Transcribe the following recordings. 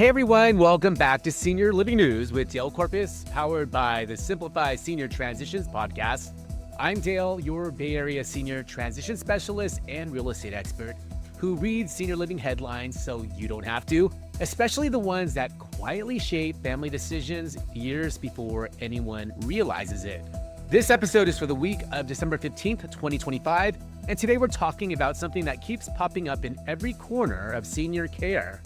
Hey everyone, welcome back to Senior Living News with Dale Corpus, powered by the Simplify Senior Transitions podcast. I'm Dale, your Bay Area Senior Transition Specialist and real estate expert who reads senior living headlines so you don't have to, especially the ones that quietly shape family decisions years before anyone realizes it. This episode is for the week of December 15th, 2025, and today we're talking about something that keeps popping up in every corner of senior care: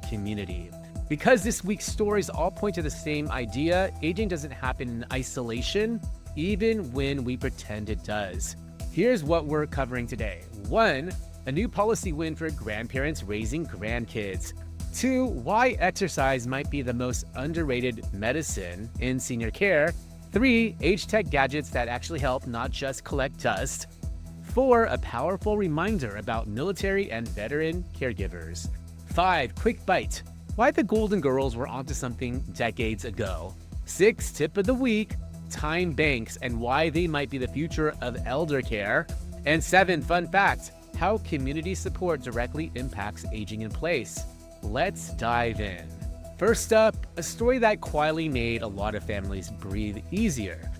community. Because this week's stories all point to the same idea, aging doesn't happen in isolation, even when we pretend it does. Here's what we're covering today. 1, a new policy win for grandparents raising grandkids. 2, why exercise might be the most underrated medicine in senior care. 3, age tech gadgets that actually help, not just collect dust. 4, a powerful reminder about military and veteran caregivers. 5, quick bite: why the Golden Girls were onto something decades ago. 6, tip of the week: time banks and why they might be the future of elder care. And 7, fun fact: how community support directly impacts aging in place. Let's dive in. First up, a story that quietly made a lot of families breathe easier.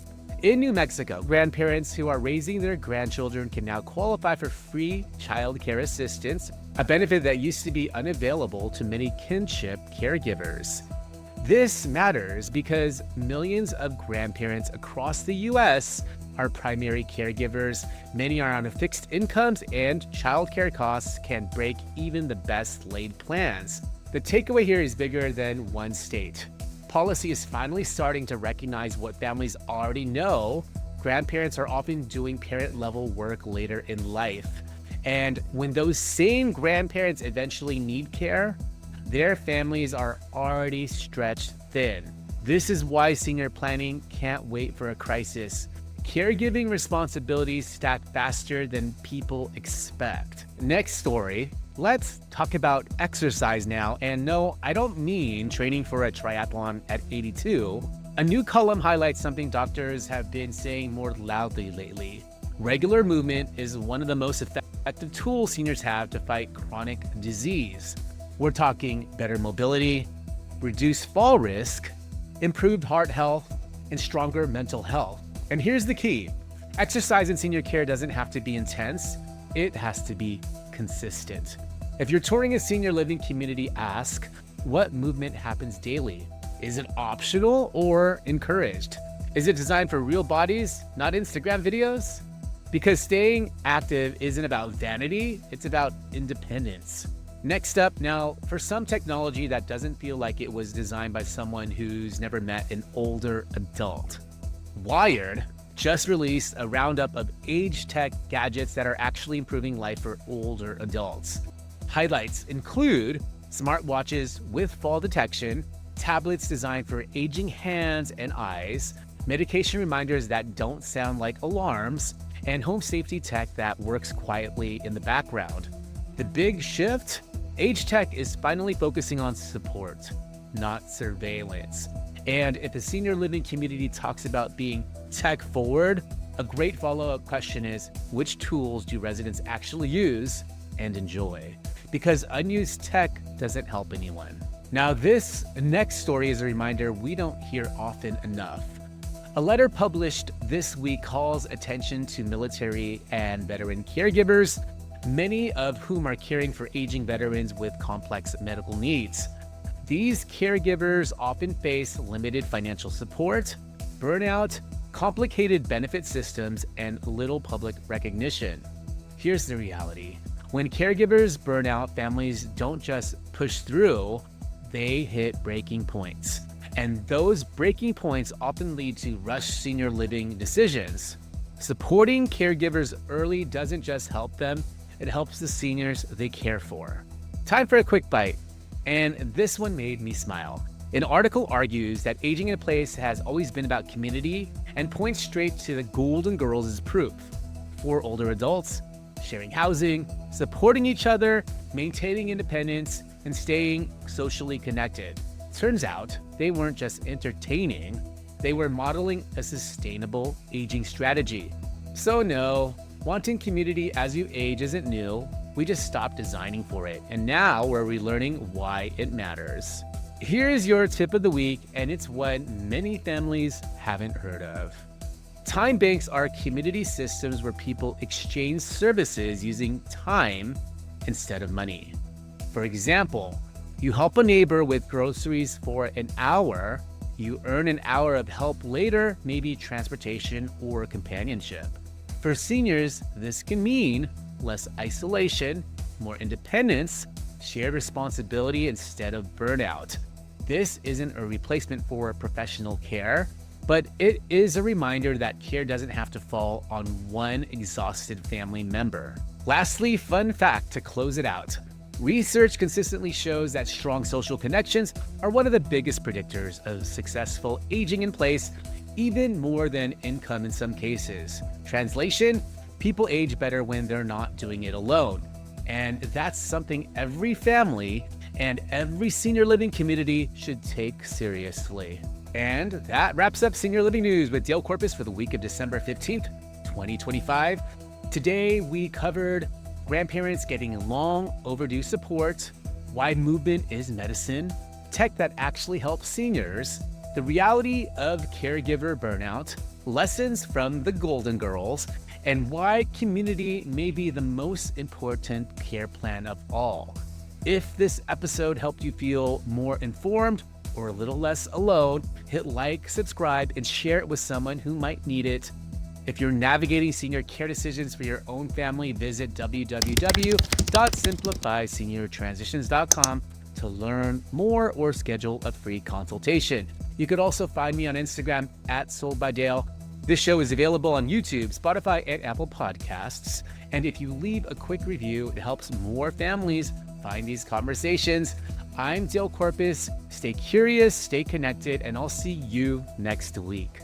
In New Mexico, grandparents who are raising their grandchildren can now qualify for free child care assistance, a benefit that used to be unavailable to many kinship caregivers. This matters because millions of grandparents across the U.S. are primary caregivers. Many are on fixed incomes, and childcare costs can break even the best laid plans. The takeaway here is bigger than one state. Policy is finally starting to recognize what families already know: grandparents are often doing parent-level work later in life. And when those same grandparents eventually need care, their families are already stretched thin. This is why senior planning can't wait for a crisis. Caregiving responsibilities stack faster than people expect. Next story. Let's talk about exercise now. And no, I don't mean training for a triathlon at 82. A new column highlights something doctors have been saying more loudly lately. Regular movement is one of the most effective tools seniors have to fight chronic disease. We're talking better mobility, reduced fall risk, improved heart health, and stronger mental health. And here's the key: exercise in senior care doesn't have to be intense, it has to be consistent. If you're touring a senior living community, ask, what movement happens daily? Is it optional or encouraged? Is it designed for real bodies, not Instagram videos? Because staying active isn't about vanity, it's about independence. Next up, now, for some technology that doesn't feel like it was designed by someone who's never met an older adult. Wired just released a roundup of age tech gadgets that are actually improving life for older adults. Highlights include smartwatches with fall detection, tablets designed for aging hands and eyes, medication reminders that don't sound like alarms, and home safety tech that works quietly in the background. The big shift? Age tech is finally focusing on support, not surveillance. And if the senior living community talks about being tech forward, a great follow-up question is, which tools do residents actually use and enjoy? Because unused tech doesn't help anyone. Now, this next story is a reminder we don't hear often enough. A letter published this week calls attention to military and veteran caregivers, many of whom are caring for aging veterans with complex medical needs. These caregivers often face limited financial support, burnout, complicated benefit systems, and little public recognition. Here's the reality. When caregivers burn out, families don't just push through, they hit breaking points. And those breaking points often lead to rushed senior living decisions. Supporting caregivers early doesn't just help them, it helps the seniors they care for. Time for a quick bite. And this one made me smile. An article argues that aging in place has always been about community and points straight to the Golden Girls as proof. 4 older adults, sharing housing, supporting each other, maintaining independence, and staying socially connected. Turns out they weren't just entertaining, they were modeling a sustainable aging strategy. So no, wanting community as you age isn't new. We just stopped designing for it, and now we're relearning why it matters. Here's your tip of the week, and it's one many families haven't heard of. Time banks are community systems where people exchange services using time instead of money. For example, you help a neighbor with groceries for an hour, you earn an hour of help later, maybe transportation or companionship. For seniors, this can mean less isolation, more independence, shared responsibility instead of burnout. This isn't a replacement for professional care, but it is a reminder that care doesn't have to fall on one exhausted family member. Lastly, fun fact to close it out. Research consistently shows that strong social connections are one of the biggest predictors of successful aging in place, even more than income in some cases. Translation, people age better when they're not doing it alone. And that's something every family and every senior living community should take seriously. And that wraps up Senior Living News with Dale Corpus for the week of December 15th, 2025. Today, we covered grandparents getting long overdue support, why movement is medicine, tech that actually helps seniors, the reality of caregiver burnout, lessons from the Golden Girls, and why community may be the most important care plan of all. If this episode helped you feel more informed or a little less alone, hit like, subscribe, and share it with someone who might need it. If you're navigating senior care decisions for your own family, visit www.simplifyseniortransitions.com to learn more or schedule a free consultation. You could also find me on Instagram @SoldByDale. This show is available on YouTube, Spotify, and Apple Podcasts. And if you leave a quick review, it helps more families find these conversations. I'm Dale Corpus. Stay curious, stay connected, and I'll see you next week.